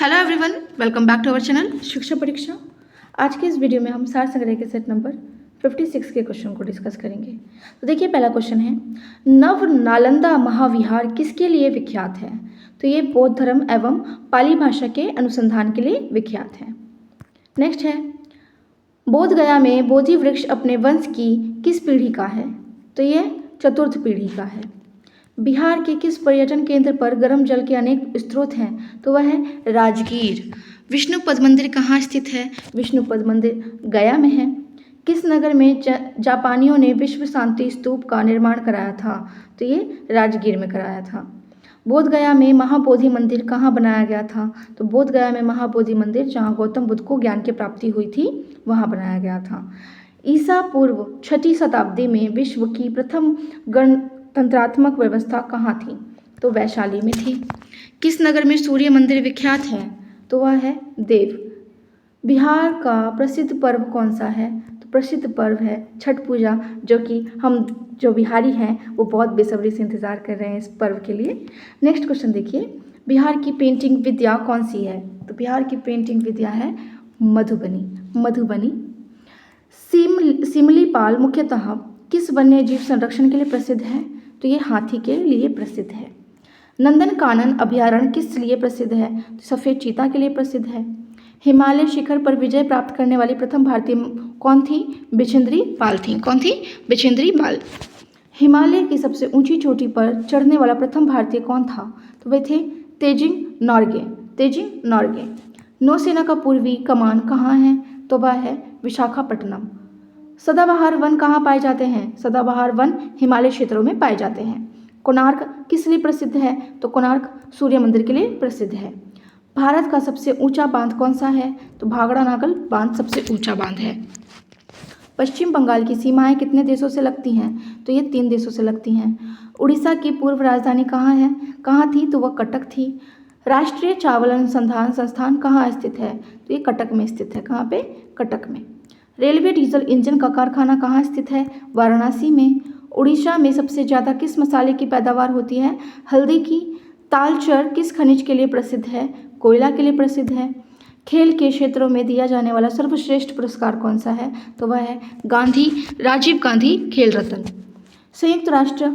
Hello everyone, welcome back to our channel Shiksha Pariksha. आज के इस वीडियो में हम सार संग्रह के सेट नंबर 56 के क्वेश्चन को डिस्कस करेंगे। तो देखिए, पहला क्वेश्चन है, नव नालंदा महाविहार किसके लिए विख्यात है? तो ये बौद्ध धर्म एवं पाली भाषा के अनुसंधान के लिए विख्यात है। नेक्स्ट है, बोध गया में बोधि वृक्ष अपने वंश की किस पीढ़ी का है? तो ये चतुर्थ पीढ़ी का है। बिहार के किस पर्यटन केंद्र पर गर्म जल के अनेक स्रोत हैं? तो वह है राजगीर। विष्णुपद मंदिर कहाँ स्थित है? विष्णुपद मंदिर गया में है। किस नगर में जापानियों ने विश्व शांति स्तूप का निर्माण कराया था? तो ये राजगीर में कराया था। बोध गया में महाबोधि मंदिर कहाँ बनाया गया था? तो बोध गया में महाबोधि मंदिर, जहाँ गौतम बुद्ध को ज्ञान की प्राप्ति हुई थी, वहाँ बनाया गया था। ईसा पूर्व 6वीं शताब्दी में विश्व की प्रथम गणतंत्रात्मक व्यवस्था कहाँ थी? तो वैशाली में थी। किस नगर में सूर्य मंदिर विख्यात है? तो वह है देव। बिहार का प्रसिद्ध पर्व कौन सा है? तो प्रसिद्ध पर्व है छठ पूजा, जो कि हम जो बिहारी हैं वो बहुत बेसब्री से इंतज़ार कर रहे हैं इस पर्व के लिए। नेक्स्ट क्वेश्चन देखिए, बिहार की पेंटिंग विद्या कौन सी है? तो बिहार की पेंटिंग विद्या है मधुबनी। सिमलीपाल मुख्यतः किस वन्य जीव संरक्षण के लिए प्रसिद्ध है? तो ये हाथी के लिए प्रसिद्ध है। नंदनकानन अभयारण्य किस लिए प्रसिद्ध है? तो सफ़ेद चीता के लिए प्रसिद्ध है। हिमालय शिखर पर विजय प्राप्त करने वाली प्रथम भारतीय कौन थी? बिजेंद्री पाल थी। कौन थी? बिजेंद्री पाल। हिमालय की सबसे ऊंची चोटी पर चढ़ने वाला प्रथम भारतीय कौन था? तो वे थे तेजिंग नॉर्गे। नौसेना का पूर्वी कमान कहाँ है? तो वह है विशाखापट्टनम। सदाबहार वन कहाँ पाए जाते हैं? सदाबहार वन हिमालय क्षेत्रों में पाए जाते हैं। कोणार्क किस लिए प्रसिद्ध है? तो कोणार्क सूर्य मंदिर के लिए प्रसिद्ध है। भारत का सबसे ऊंचा बांध कौन सा है? तो भाखड़ा नागल बांध सबसे ऊंचा बांध है। पश्चिम बंगाल की सीमाएं कितने देशों से लगती हैं? तो ये 3 देशों से लगती हैं। उड़ीसा की पूर्व राजधानी कहाँ थी? तो वह कटक थी। राष्ट्रीय चावल अनुसंधान संस्थान कहाँ स्थित है? तो ये कटक में स्थित है। कहाँ पे? कटक में। रेलवे डीजल इंजन का कारखाना कहाँ स्थित है? वाराणसी में। उड़ीसा में सबसे ज़्यादा किस मसाले की पैदावार होती है? हल्दी की। तालचर किस खनिज के लिए प्रसिद्ध है? कोयला के लिए प्रसिद्ध है। खेल के क्षेत्रों में दिया जाने वाला सर्वश्रेष्ठ पुरस्कार कौन सा है? तो वह है राजीव गांधी खेल रत्न। संयुक्त राष्ट्र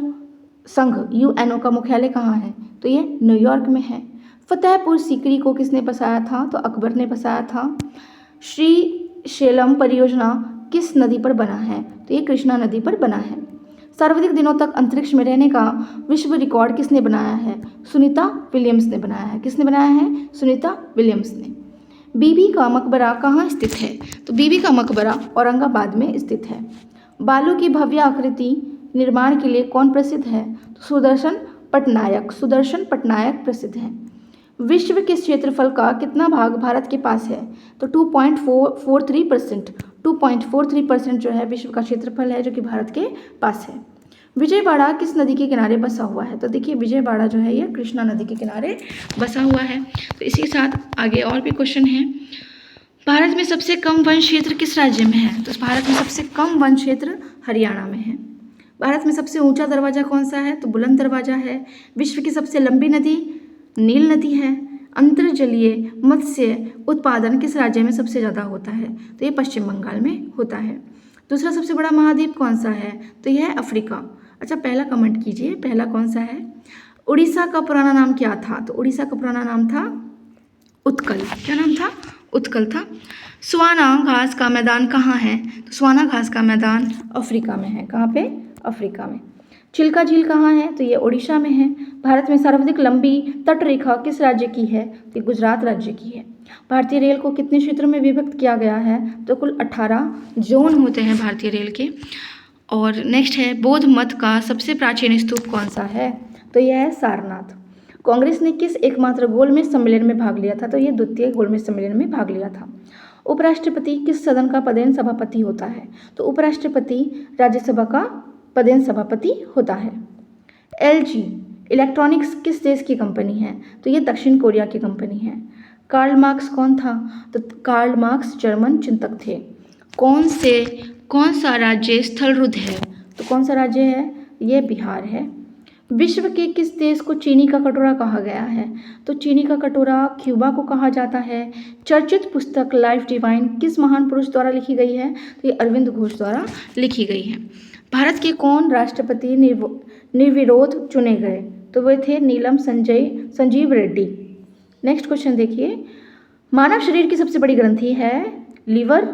संघ यूएनओ का मुख्यालय कहाँ है? तो ये न्यूयॉर्क में है। फतेहपुर सीकरी को किसने बसाया था? तो अकबर ने बसाया था। श्रीशैलम परियोजना किस नदी पर बना है? तो ये कृष्णा नदी पर बना है। सर्वाधिक दिनों तक अंतरिक्ष में रहने का विश्व रिकॉर्ड किसने बनाया है? सुनीता विलियम्स ने बनाया है। किसने बनाया है? सुनीता विलियम्स ने। बीबी का मकबरा कहाँ स्थित है? तो बीबी का मकबरा औरंगाबाद में स्थित है। बालू की भव्य आकृति निर्माण के लिए कौन प्रसिद्ध है? तो सुदर्शन पटनायक प्रसिद्ध है। विश्व के क्षेत्रफल का कितना भाग भारत के पास है? तो 2.43%। 2.43% जो है विश्व का क्षेत्रफल है, जो कि भारत के पास है। विजयवाड़ा किस नदी के किनारे बसा हुआ है? तो देखिए, विजयवाड़ा जो है ये कृष्णा नदी के किनारे बसा हुआ है। तो इसी के साथ आगे और भी क्वेश्चन है। भारत में सबसे कम वन क्षेत्र किस राज्य में है? तो भारत में सबसे कम वन क्षेत्र हरियाणा में है। भारत में सबसे ऊंचा दरवाजा कौन सा है? तो बुलंद दरवाजा है। विश्व की सबसे लंबी नदी नील नदी है। अंतर्जलीय मत्स्य उत्पादन किस राज्य में सबसे ज़्यादा होता है? तो ये पश्चिम बंगाल में होता है। दूसरा सबसे बड़ा महाद्वीप कौन सा है? तो यह है अफ्रीका। अच्छा, पहला कमेंट कीजिए, पहला कौन सा है? उड़ीसा का पुराना नाम क्या था? तो उड़ीसा का पुराना नाम था उत्कल। क्या नाम था? उत्कल था। स्वाना घास का मैदान कहाँ है? तो स्वाना घास का मैदान अफ्रीका में है। कहाँ पे? अफ्रीका में। चिल्का झील कहाँ है? तो ये उड़ीसा में है। भारत में सर्वाधिक लंबी तटरेखा किस राज्य की है? तो गुजरात राज्य की है। भारतीय रेल को कितने क्षेत्रों में विभक्त किया गया है? तो कुल 18 जोन होते हैं भारतीय रेल के। और नेक्स्ट है, बौद्ध मत का सबसे प्राचीन स्तूप कौन सा है? तो यह है सारनाथ। कांग्रेस ने किस एकमात्र गोलमेज सम्मेलन में भाग लिया था? तो ये द्वितीय गोलमेज सम्मेलन में भाग लिया था। उपराष्ट्रपति किस सदन का पदेन सभापति होता है? तो उपराष्ट्रपति राज्यसभा का पदेन सभापति होता है। LG इलेक्ट्रॉनिक्स किस देश की कंपनी है? तो ये दक्षिण कोरिया की कंपनी है। कार्ल मार्क्स कौन था? तो कार्ल मार्क्स जर्मन चिंतक थे। कौन सा राज्य स्थलरुद्ध है? तो कौन सा राज्य है? ये बिहार है। विश्व के किस देश को चीनी का कटोरा कहा गया है? तो चीनी का कटोरा क्यूबा को कहा जाता है। चर्चित पुस्तक लाइफ डिवाइन किस महान पुरुष द्वारा लिखी गई है? तो ये अरविंद घोष द्वारा लिखी गई है। भारत के कौन राष्ट्रपति निर्विरोध चुने गए? तो वे थे नीलम संजीव रेड्डी। नेक्स्ट क्वेश्चन देखिए, मानव शरीर की सबसे बड़ी ग्रंथि है लीवर।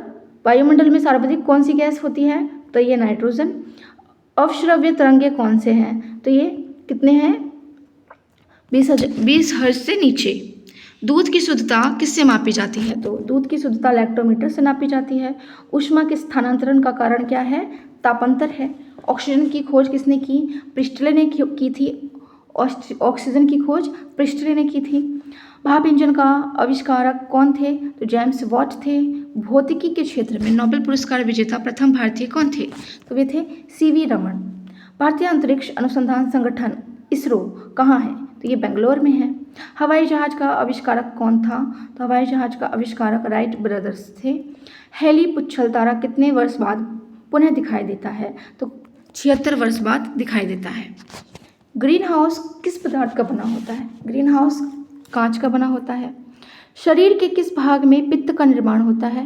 वायुमंडल में सर्वाधिक कौन सी गैस होती है? तो ये नाइट्रोजन। अवश्रव्य तरंगे कौन से हैं? तो ये कितने हैं? 20 हर्ट्ज से नीचे। दूध की शुद्धता किससे मापी जाती है? तो दूध की शुद्धता लैक्टोमीटर से नापी जाती है। ऊष्मा के स्थानांतरण का कारण क्या है? तापांतर है। ऑक्सीजन की खोज किसने की? प्रिस्टले ने की थी। ऑक्सीजन की खोज प्रिस्टले ने की थी। भाप इंजन का आविष्कारक कौन थे? तो जेम्स वाट थे। भौतिकी के क्षेत्र में नोबेल पुरस्कार विजेता प्रथम भारतीय कौन थे? तो वे थे सीवी रमन। भारतीय अंतरिक्ष अनुसंधान संगठन इसरो कहाँ है? तो ये बेंगलोर में है। हवाई जहाज का आविष्कारक कौन था? तो हवाई जहाज का आविष्कारक राइट ब्रदर्स थे। हेली पुच्छल तारा कितने वर्ष बाद पुनः दिखाई देता है? तो 76 वर्ष बाद दिखाई देता है। ग्रीन हाउस किस पदार्थ का बना होता है? ग्रीन हाउस कांच का बना होता है। शरीर के किस भाग में पित्त का निर्माण होता है?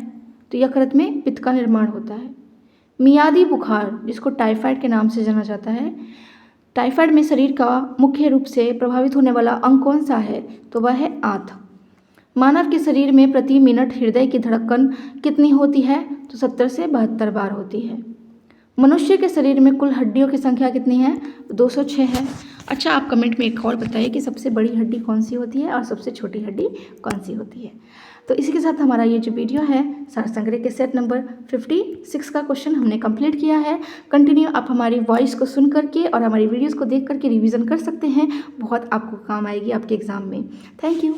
तो यकृत में पित्त का निर्माण होता है। मियादी बुखार जिसको टाइफाइड के नाम से जाना जाता है, टाइफाइड में शरीर का मुख्य रूप से प्रभावित होने वाला अंग कौन सा है? तो वह है आंत। मानव के शरीर में प्रति मिनट हृदय की धड़कन कितनी होती है? तो 70 से 72 बार होती है। मनुष्य के शरीर में कुल हड्डियों की संख्या कितनी है? 206 है। अच्छा, आप कमेंट में एक और बताइए कि सबसे बड़ी हड्डी कौन सी होती है और सबसे छोटी हड्डी कौन सी होती है। तो इसी के साथ हमारा ये जो वीडियो है सार संग्रह के सेट नंबर 56 का क्वेश्चन हमने कंप्लीट किया है। कंटिन्यू आप हमारी वॉइस को सुन करके और हमारी वीडियोज़ को देख करके रिविज़न कर सकते हैं। बहुत आपको काम आएगी आपके एग्ज़ाम में। Thank you.